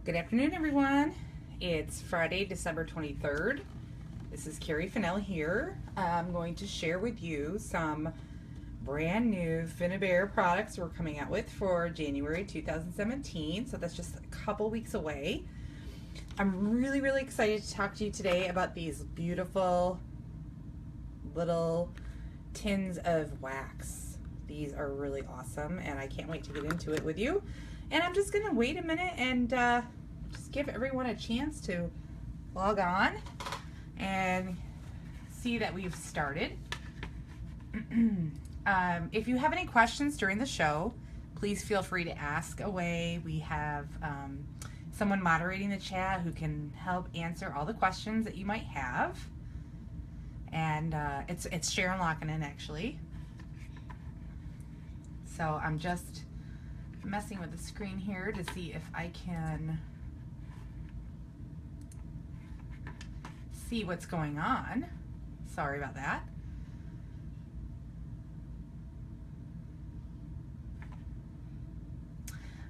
Good afternoon, everyone. It's Friday, December 23rd. This is Carrie Fennell here. I'm going to share with you some brand new Finnabair products we're coming out with for January 2017. So that's just a couple weeks away. I'm really excited to talk to you today about these beautiful little tins of wax. These are really awesome and I can't wait to get into it with you. And I'm just gonna wait a minute and just give everyone a chance to log on and see that we've started. If you have any questions during the show, please feel free to ask away. We have someone moderating the chat who can help answer all the questions that you might have. And it's Sharon Lockinen, actually. So I'm just messing with the screen here to see if I can see what's going on. Sorry about that.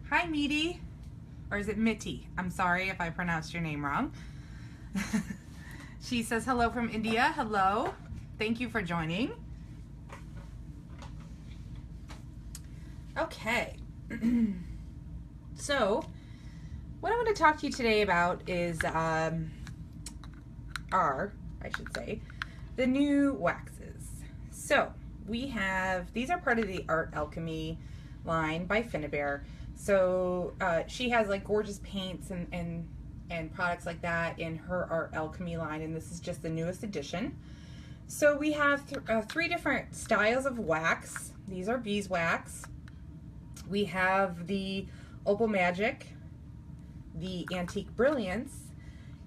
Hi, Meaty. Or is it Mitty? I'm sorry if I pronounced your name wrong. She says hello from India. Hello. Thank you for joining. Okay. So, what I want to talk to you today about is the new waxes. So, we have, these are part of the Alchemy line by Finnabair. So, she has like gorgeous paints and products like that in her Alchemy line, and this is just the newest edition. So, we have three different styles of wax. These are beeswax. We have the Opal Magic, the Antique Brilliance,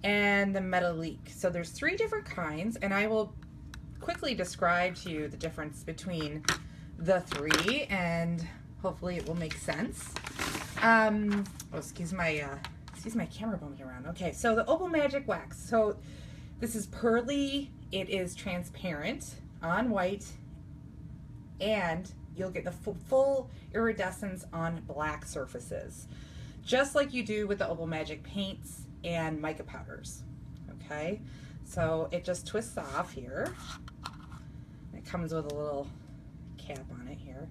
and the Metallique. So there's three different kinds, and I will quickly describe to you the difference between the three, and hopefully it will make sense. Oh, excuse my camera bumping around. Okay, so the Opal Magic wax. So this is Pearly. It is transparent on white, and you'll get the full iridescence on black surfaces, just like you do with the Opal Magic paints and mica powders. Okay, so it just twists off here. It comes with a little cap on it here.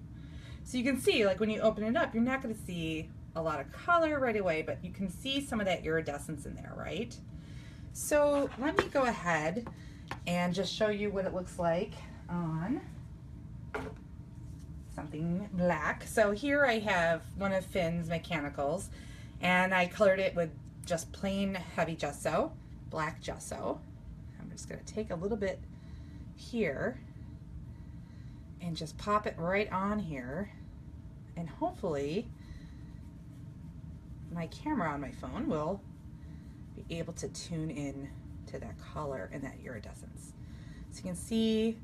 So you can see, like when you open it up, you're not going to see a lot of color right away, but you can see some of that iridescence in there, right? So let me go ahead and just show you what it looks like on something black. So here I have one of Finn's mechanicals, and I colored it with just plain heavy gesso, black gesso. I'm just going to take a little bit here and just pop it right on here, and hopefully my camera on my phone will be able to tune in to that color and that iridescence. So you can see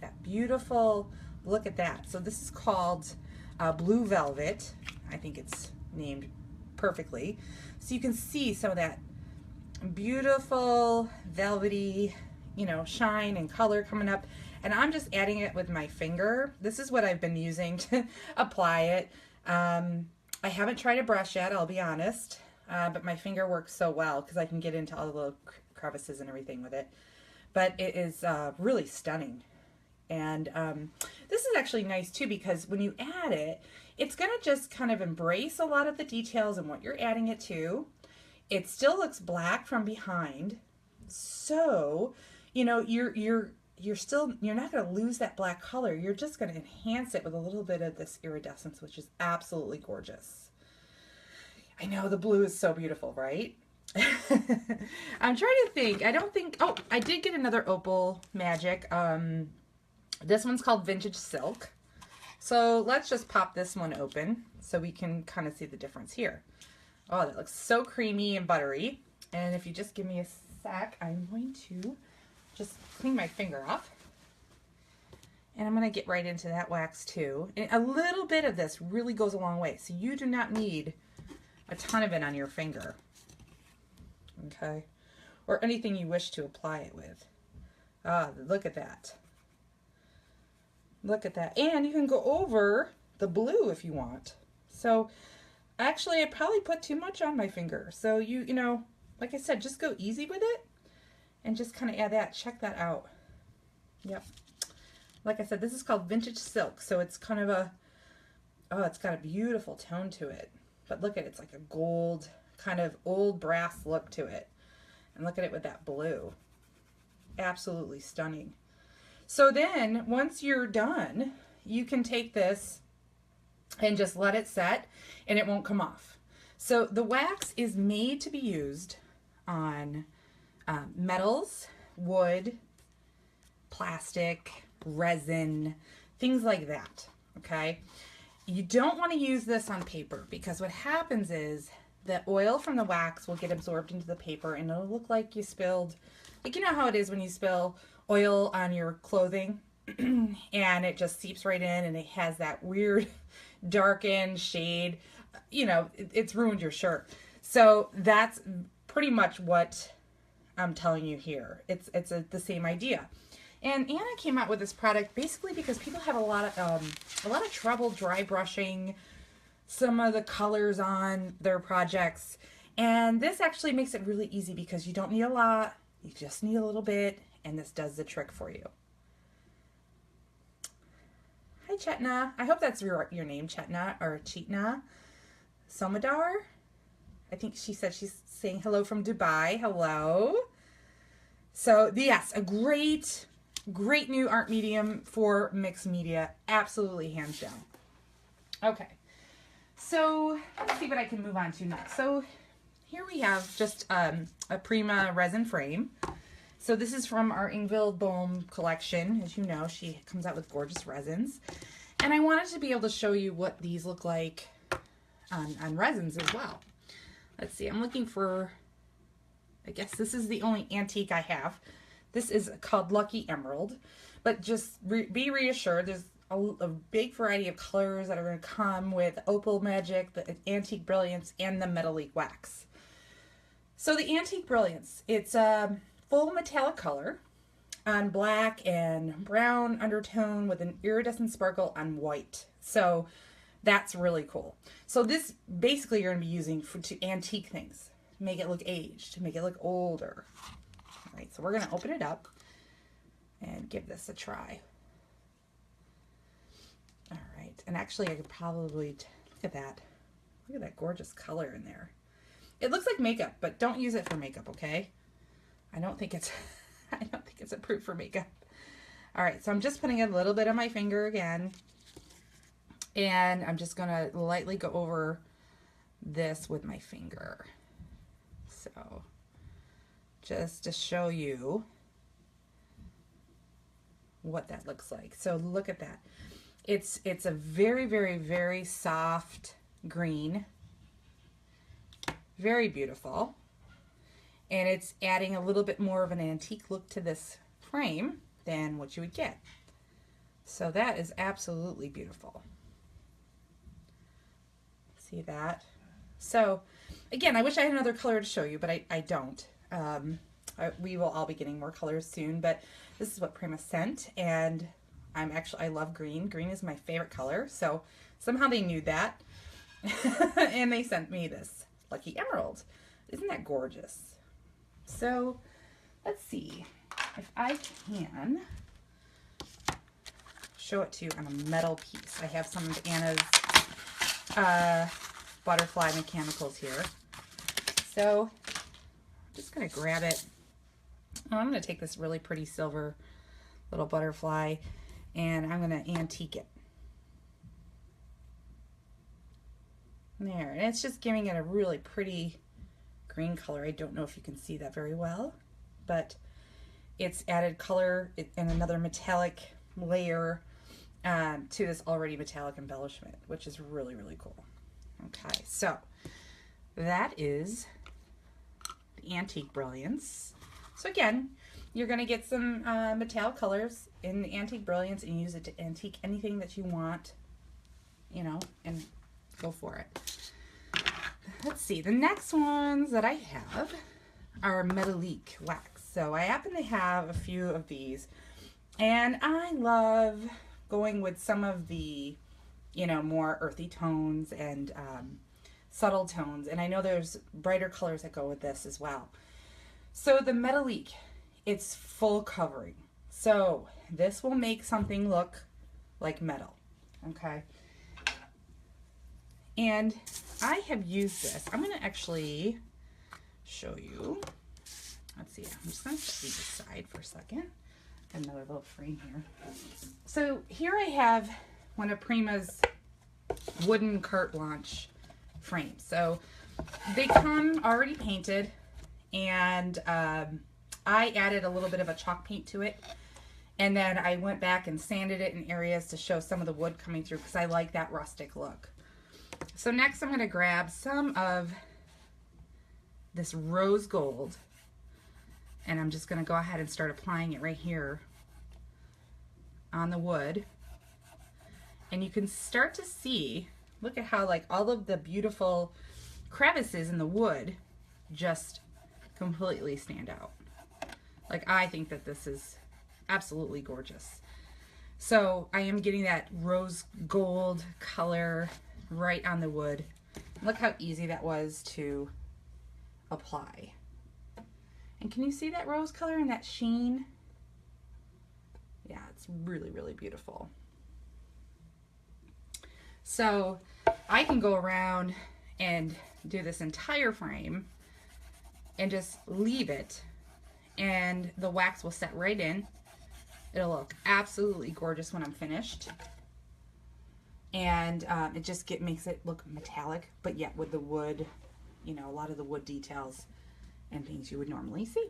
that beautiful, look at that. So this is called Blue Velvet. I think it's named perfectly. So you can see some of that beautiful velvety, you know, shine and color coming up. And I'm just adding it with my finger. This is what I've been using to apply it. I haven't tried a brush yet, I'll be honest, but my finger works so well because I can get into all the little crevices and everything with it. But it is really stunning. And this is actually nice too, because when you add it, it's going to just kind of embrace a lot of the details and what you're adding it to. It still looks black from behind, so you know you're not going to lose that black color. You're just going to enhance it with a little bit of this iridescence, which is absolutely gorgeous. I know the blue is so beautiful, right? I'm trying to think. I don't think. Oh, I did get another Opal Magic. This one's called Vintage Silk. So let's just pop this one open so we can kind of see the difference here. Oh, that looks so creamy and buttery. And if you just give me a sec, I'm going to just clean my finger off. And I'm going to get right into that wax too. And a little bit of this really goes a long way. So you do not need a ton of it on your finger. Okay? Or anything you wish to apply it with. Ah, look at that. Look at that. And you can go over the blue if you want. So Actually, I probably put too much on my finger. So you know, like I said, just go easy with it and just kind of add that. Check that out. Yep. Like I said, this is called Vintage Silk. So it's kind of a, oh, it's got a beautiful tone to it. But look at it, it's like a gold, kind of old brass look to it. And look at it with that blue. Absolutely stunning. So then, once you're done, you can take this and just let it set and it won't come off. So the wax is made to be used on metals, wood, plastic, resin, things like that, okay? You don't want to use this on paper because what happens is the oil from the wax will get absorbed into the paper and it'll look like you spilled, like you know how it is when you spill oil on your clothing and it just seeps right in and it has that weird darkened shade, you know, it's ruined your shirt. So that's pretty much what I'm telling you here. It's the same idea. And Anna came out with this product basically because people have a lot of trouble dry brushing some of the colors on their projects. And this actually makes it really easy because you don't need a lot, you just need a little bit, and this does the trick for you. Hi Chetna, I hope that's your name, Chetna or Cheetna. Somadar, I think she said she's saying hello from Dubai. Hello. So yes, a great new art medium for mixed media. Absolutely, hands down. Okay, so let's see what I can move on to next. So here we have just a Prima resin frame. So this is from our Ingvild Bohm collection. As you know, she comes out with gorgeous resins. And I wanted to be able to show you what these look like on resins as well. Let's see, I'm looking for, I guess this is the only antique I have. This is called Lucky Emerald, but just be reassured there's a big variety of colors that are going to come with Opal Magic, the Antique Brilliance, and the Metallique wax. So the Antique Brilliance, it's a full metallic color on black and brown undertone with an iridescent sparkle on white. So that's really cool. So this basically you're going to be using to antique things, make it look aged, to make it look older. All right, so we're going to open it up and give this a try. All right, and actually I could probably, look at that. Look at that gorgeous color in there. It looks like makeup, but don't use it for makeup, okay? I don't think it's approved for makeup. All right, so I'm just putting a little bit on my finger again. And I'm just gonna lightly go over this with my finger. So just to show you what that looks like. So look at that. It's a very, very, very soft green. Very beautiful. And it's adding a little bit more of an antique look to this frame than what you would get. So that is absolutely beautiful. See that? So again, I wish I had another color to show you, but I don't. We will all be getting more colors soon, but this is what Prima sent, and I love green. Green is my favorite color, so somehow they knew that, and they sent me this Lucky Emerald. Isn't that gorgeous? So let's see if I can show it to you on a metal piece. I have some of Anna's butterfly mechanicals here. So I'm just going to grab it. Oh, I'm going to take this really pretty silver little butterfly and I'm going to antique it. There, and it's just giving it a really pretty green color. I don't know if you can see that very well, but it's added color and another metallic layer to this already metallic embellishment, which is really, really cool. Okay, so that is the Antique Brilliance. So again, you're going to get some metallic colors in the Antique Brilliance and use it to antique anything that you want, you know, and go for it. Let's see, the next ones that I have are Metallique wax. So I happen to have a few of these, and I love going with some of the, you know, more earthy tones and subtle tones, and I know there's brighter colors that go with this as well. So the Metallique, it's full covering. So this will make something look like metal, okay? And I have used this. I'm going to actually show you. Let's see. I'm just going to leave this aside for a second. Got another little frame here. So here I have one of Prima's wooden carte blanche frames. So they come already painted, and I added a little bit of a chalk paint to it. And then I went back and sanded it in areas to show some of the wood coming through because I like that rustic look. So next I'm going to grab some of this rose gold, and I'm just going to go ahead and start applying it right here on the wood. And you can start to see, look at how like all of the beautiful crevices in the wood just completely stand out. Like, I think that this is absolutely gorgeous. So I am getting that rose gold color right on the wood. Look how easy that was to apply. And can you see that rose color and that sheen? Yeah, it's really, really beautiful. So I can go around and do this entire frame and just leave it, and the wax will set right in. It'll look absolutely gorgeous when I'm finished. And it just makes it look metallic, but yet with the wood, you know, a lot of the wood details and things you would normally see.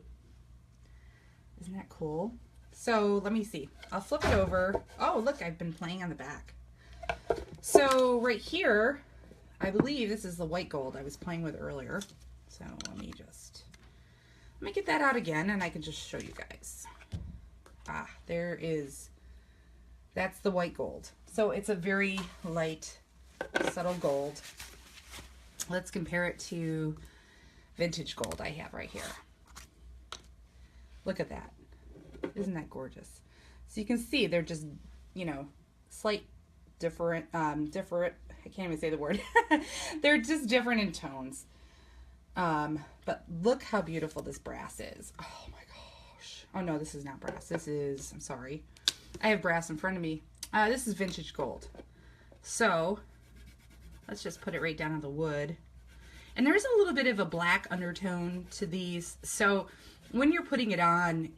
Isn't that cool? So let me see. I'll flip it over. Oh, look, I've been playing on the back. So right here, I believe this is the white gold I was playing with earlier. So let me get that out again, and I can just show you guys. Ah, that's the white gold. So it's a very light, subtle gold. Let's compare it to vintage gold I have right here. Look at that. Isn't that gorgeous? So you can see they're just, you know, slight different, I can't even say the word. They're just different in tones. But look how beautiful this brass is. Oh my gosh. Oh no, this is not brass. This is, I'm sorry. I have brass in front of me. This is vintage gold. So let's just put it right down on the wood. And there's a little bit of a black undertone to these. So when you're putting it on,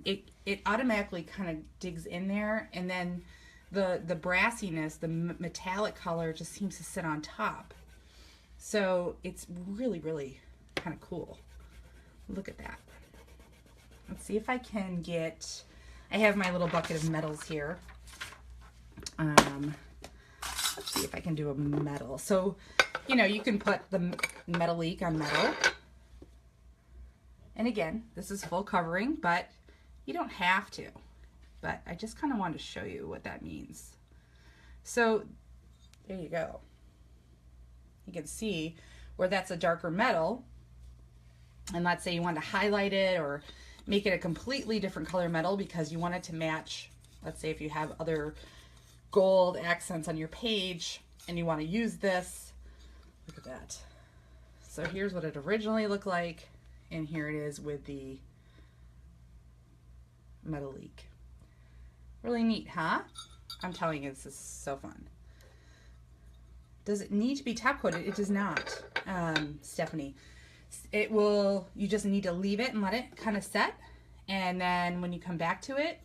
it automatically kind of digs in there, and then the brassiness, the metallic color just seems to sit on top. So it's really, really kind of cool. Look at that. Let's see if I can get, I have my little bucket of metals here. Let's see if I can do a metal. So, you know, you can put the Metallique on metal. And again, this is full covering, but you don't have to. But I just kind of wanted to show you what that means. So there you go. You can see where that's a darker metal. And let's say you want to highlight it or make it a completely different color metal because you want it to match. Let's say if you have other gold accents on your page and you want to use this. Look at that. So here's what it originally looked like, and here it is with the Metallique. Really neat, huh? I'm telling you, this is so fun. Does it need to be top coated? It does not, Stephanie. It will, you just need to leave it and let it kind of set, and then when you come back to it,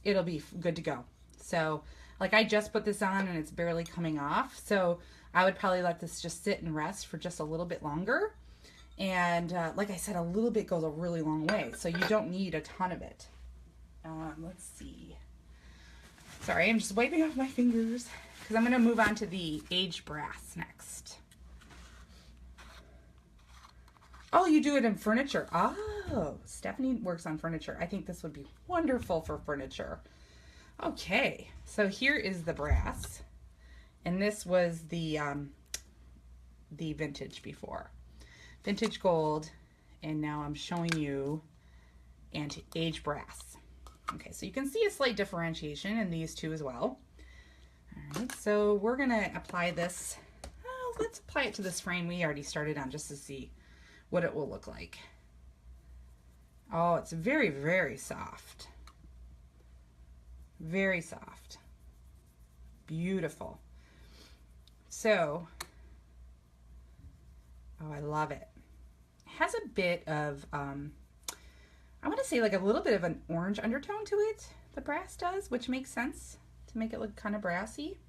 it'll be good to go. So like I just put this on and it's barely coming off, so I would probably let this just sit and rest for just a little bit longer. And like I said, a little bit goes a really long way, so you don't need a ton of it. Let's see. Sorry, I'm just wiping off my fingers because I'm going to move on to the aged brass next. Oh, you do it in furniture. Oh, Stephanie works on furniture. I think this would be wonderful for furniture. Okay, so here is the brass, and this was the vintage before. Vintage gold, and now I'm showing you aged brass. Okay, so you can see a slight differentiation in these two as well. All right, so we're gonna apply this let's apply it to this frame we already started on just to see what it will look like. Oh, it's very, very soft. Very soft. Beautiful. So, oh, I love it. It has a bit of, I want to say like a little bit of an orange undertone to it. The brass does, which makes sense to make it look kind of brassy.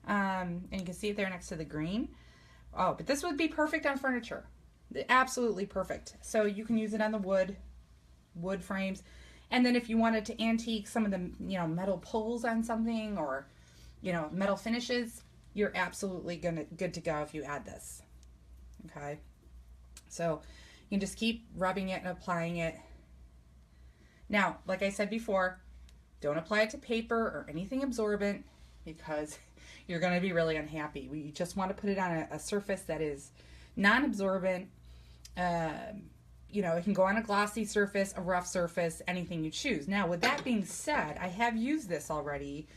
And you can see it there next to the green. Oh, but this would be perfect on furniture. Absolutely perfect. So you can use it on the wood frames. And then if you wanted to antique some of the, metal pulls on something, or, metal finishes, you're absolutely good to go if you add this. Okay. So you can just keep rubbing it and applying it. Now, like I said before, don't apply it to paper or anything absorbent, because you're going to be really unhappy. We just want to put it on a surface that is non-absorbent. It can go on a glossy surface, a rough surface, anything you choose. Now, with that being said, I have used this already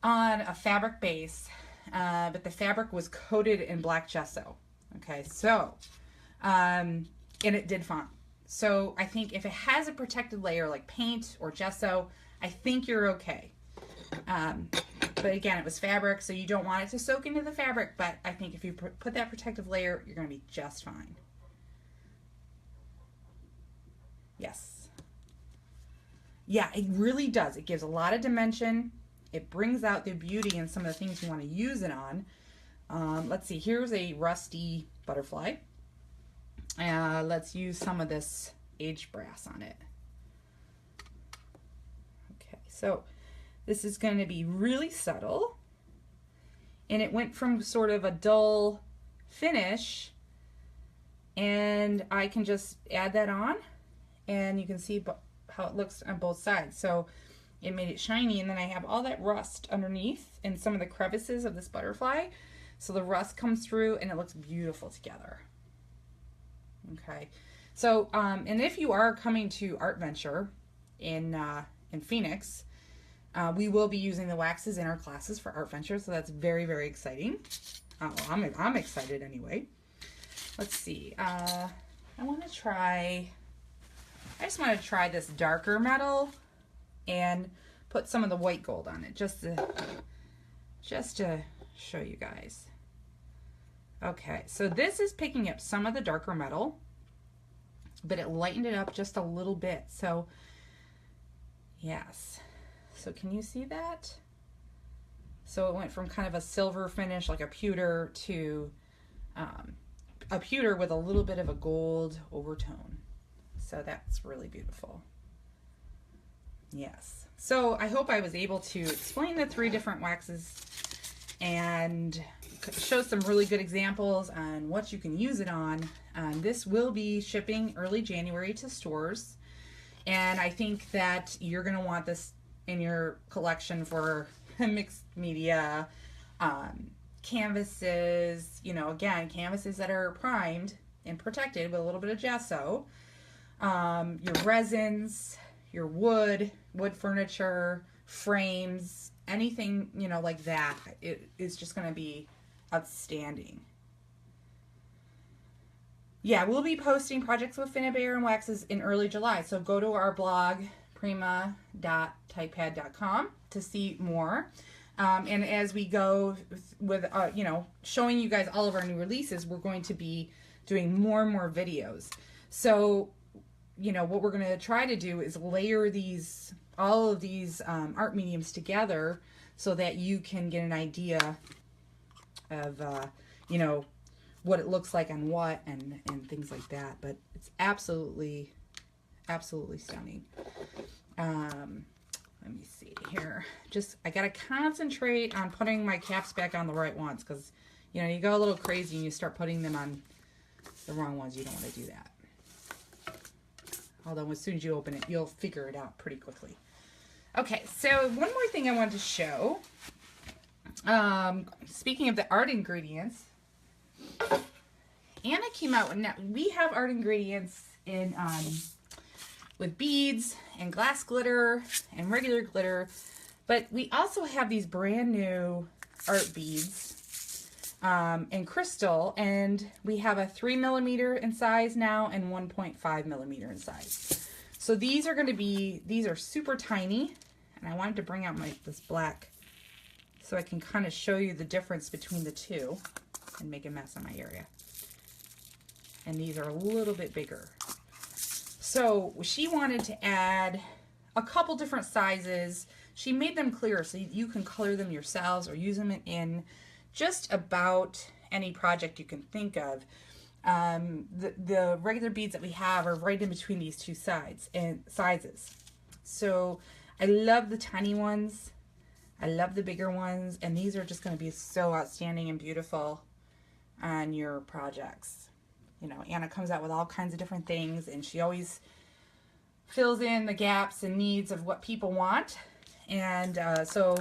on a fabric base, but the fabric was coated in black gesso. Okay, so, and it did fine. So I think if it has a protected layer like paint or gesso, I think you're okay. But again, it was fabric, so you don't want it to soak into the fabric, but I think if you put that protective layer, you're going to be just fine. Yes. Yeah, it really does. It gives a lot of dimension. It brings out the beauty in some of the things you want to use it on. Let's see, here's a rusty butterfly. Let's use some of this aged brass on it. Okay, so this is going to be really subtle, and it went from sort of a dull finish, and I can just add that on, and you can see how it looks on both sides. So it made it shiny, and then I have all that rust underneath in some of the crevices of this butterfly, so the rust comes through and it looks beautiful together. Okay, so and if you are coming to Art Venture in Phoenix, we will be using the waxes in our classes for Art Venture, so that's very, very exciting. Well, I'm excited anyway. Let's see. I just want to try this darker metal and put some of the white gold on it, just to show you guys. Okay, so this is picking up some of the darker metal, but it lightened it up just a little bit. So yes. So can you see that? So it went from kind of a silver finish, like a pewter, to a pewter with a little bit of a gold overtone. So that's really beautiful. Yes. So I hope I was able to explain the 3 different waxes and show some really good examples on what you can use it on. This will be shipping early January to stores, and I think that you're going to want this in your collection for mixed media, canvases, again, canvases that are primed and protected with a little bit of gesso, your resins, your wood furniture, frames, anything, like that. It is just going to be outstanding. Yeah, we'll be posting projects with Finnabair and waxes in early July, so go to our blog, prima.typepad.com, to see more. And as we go with, showing you guys all of our new releases, we're going to be doing more and more videos. So, what we're going to try to do is layer all of these art mediums together so that you can get an idea of, what it looks like on what and things like that. But it's absolutely stunning. Let me see here. I got to concentrate on putting my caps back on the right ones, because, you go a little crazy and you start putting them on the wrong ones. You don't want to do that. Although as soon as you open it, you'll figure it out pretty quickly. Okay, so one more thing I wanted to show. Speaking of the art ingredients, Anna came out with, now we have art ingredients in with beads and glass glitter and regular glitter, but we also have these brand new art beads in crystal, and we have a 3mm in size now and 1.5mm in size. So these are going to be, these are super tiny, and I wanted to bring out this black so I can kind of show you the difference between the two and make a mess in my area. And these are a little bit bigger. So she wanted to add a couple different sizes. She made them clear so you can color them yourselves or use them in just about any project you can think of. The regular beads that we have are right in between these two sides and sizes. So I love the tiny ones. I love the bigger ones. And these are just going to be so outstanding and beautiful on your projects. You know, Anna comes out with all kinds of different things, and she always fills in the gaps and needs of what people want. And so,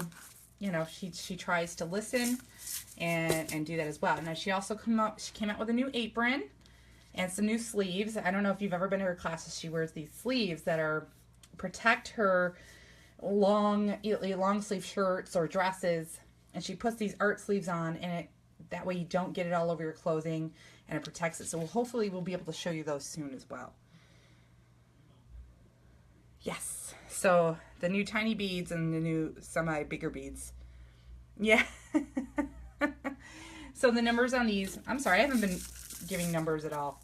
you know, she tries to listen and do that as well. Now she also came out with a new apron and some new sleeves. I don't know if you've ever been to her classes. She wears these sleeves that protect her long sleeve shirts or dresses, and she puts these art sleeves on, and that way you don't get it all over your clothing, and it protects it. So hopefully we'll be able to show you those soon as well. Yes, so the new tiny beads and the new semi bigger beads. Yeah. So the numbers on these, I'm sorry, I haven't been giving numbers at all.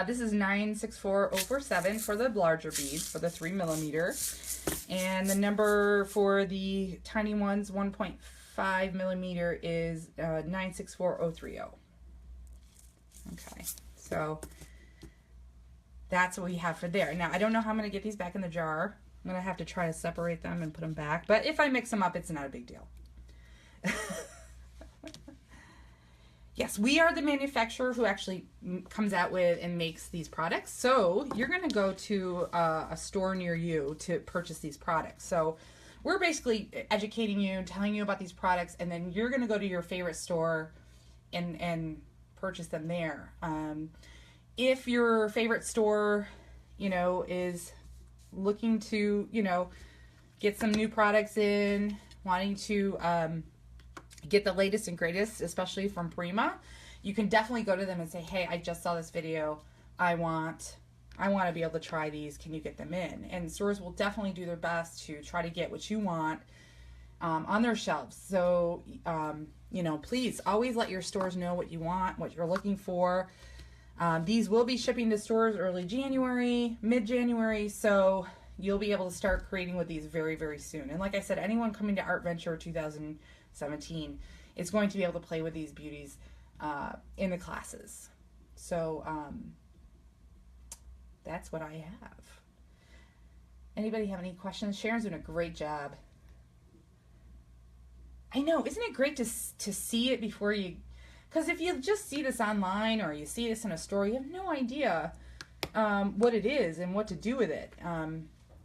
This is 964047 for the larger beads, for the 3mm. And the number for the tiny ones, 1.5mm, is 964030. Okay, so that's what we have for there. Now, I don't know how I'm going to get these back in the jar. I'm going to have to try to separate them and put them back. But if I mix them up, it's not a big deal. Yes, we are the manufacturer who actually comes out with and makes these products. So you're going to go to a store near you to purchase these products. So we're basically educating you, telling you about these products, and then you're going to go to your favorite store and purchase them there. If your favorite store, you know, is looking to, you know, get some new products in, wanting to get the latest and greatest, especially from Prima, you can definitely go to them and say, hey, I just saw this video. I want to be able to try these. Can you get them in? And stores will definitely do their best to try to get what you want on their shelves. So, you know, please always let your stores know what you want, what you're looking for. These will be shipping to stores early January, mid-January, so you'll be able to start creating with these very, very soon. And like I said, anyone coming to Art Venture 2017 is going to be able to play with these beauties in the classes. So that's what I have. Anybody have any questions? Sharon's doing a great job. I know, isn't it great to see it before you... Because if you just see this online or you see this in a store, you have no idea what it is and what to do with it.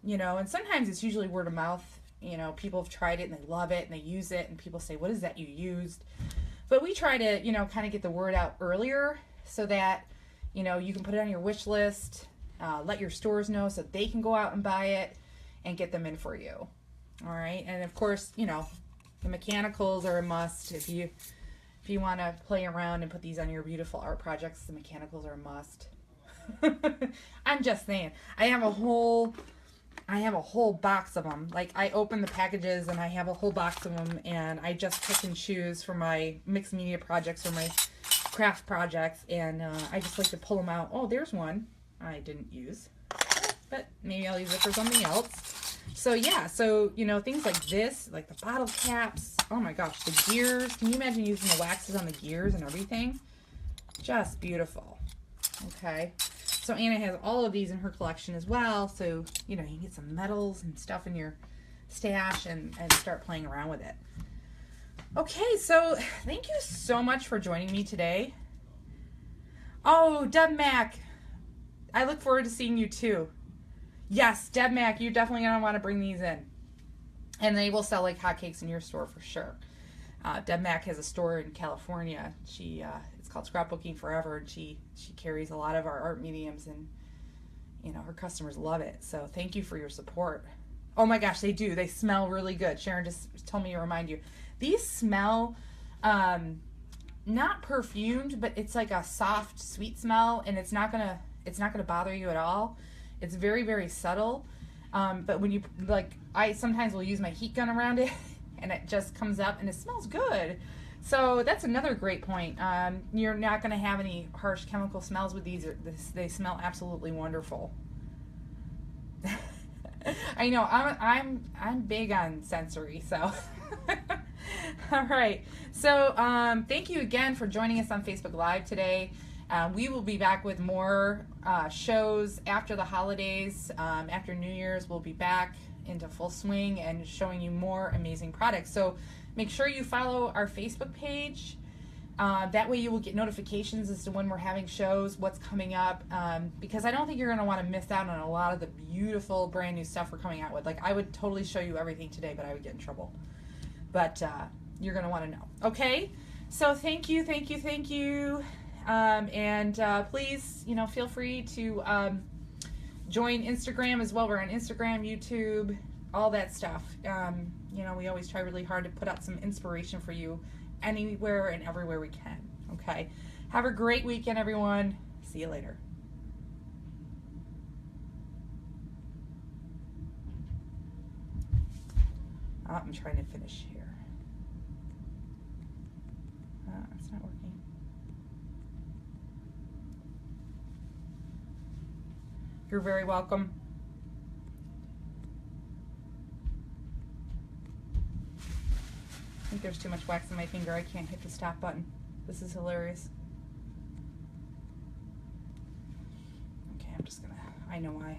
You know, and sometimes it's usually word of mouth. You know, people have tried it and they love it and they use it, and people say, what is that you used? But we try to, you know, kind of get the word out earlier so that, you know, you can put it on your wish list, let your stores know so they can go out and buy it and get them in for you. All right. And of course, you know, the mechanicals are a must. If you want to play around and put these on your beautiful art projects, the mechanicals are a must. I'm just saying. I have a whole box of them. Like, I open the packages and I have a whole box of them, and I just pick and choose for my mixed media projects or my craft projects, and I just like to pull them out. Oh, there's one I didn't use, but maybe I'll use it for something else. So yeah, so, you know, things like this, like the bottle caps, oh my gosh, the gears. Can you imagine using the waxes on the gears and everything? Just beautiful. Okay. So Anna has all of these in her collection as well. So, you know, you can get some metals and stuff in your stash and start playing around with it. Okay, so thank you so much for joining me today. Oh, Deb Mac, I look forward to seeing you too. Yes, Deb Mac, you're definitely going to want to bring these in. And they will sell like hotcakes in your store for sure. Deb Mac has a store in California. It's called Scrapbooking Forever, and she carries a lot of our art mediums, and you know, her customers love it. So thank you for your support. Oh my gosh, they do. They smell really good. Sharon just told me to remind you. These smell not perfumed, but it's like a soft, sweet smell, and it's not gonna bother you at all. It's very, very subtle. But when you, like, I sometimes will use my heat gun around it, and it just comes up, and it smells good. So that's another great point. You're not going to have any harsh chemical smells with these. They smell absolutely wonderful. I know I'm big on sensory, so. All right. So thank you again for joining us on Facebook Live today. We will be back with more shows after the holidays. After New Year's, we'll be back into full swing and showing you more amazing products. So make sure you follow our Facebook page. That way you will get notifications as to when we're having shows, what's coming up, because I don't think you're going to want to miss out on a lot of the beautiful brand new stuff we're coming out with. Like, I would totally show you everything today, but I would get in trouble. But you're going to want to know. Okay? So thank you. Please, feel free to join Instagram as well. We're on Instagram, YouTube, all that stuff. We always try really hard to put out some inspiration for you anywhere and everywhere we can. Okay? Have a great weekend, everyone. See you later. I'm trying to finish here. It's not working. You're very welcome. I think there's too much wax on my finger. I can't hit the stop button. This is hilarious. Okay, I'm just gonna, I know why.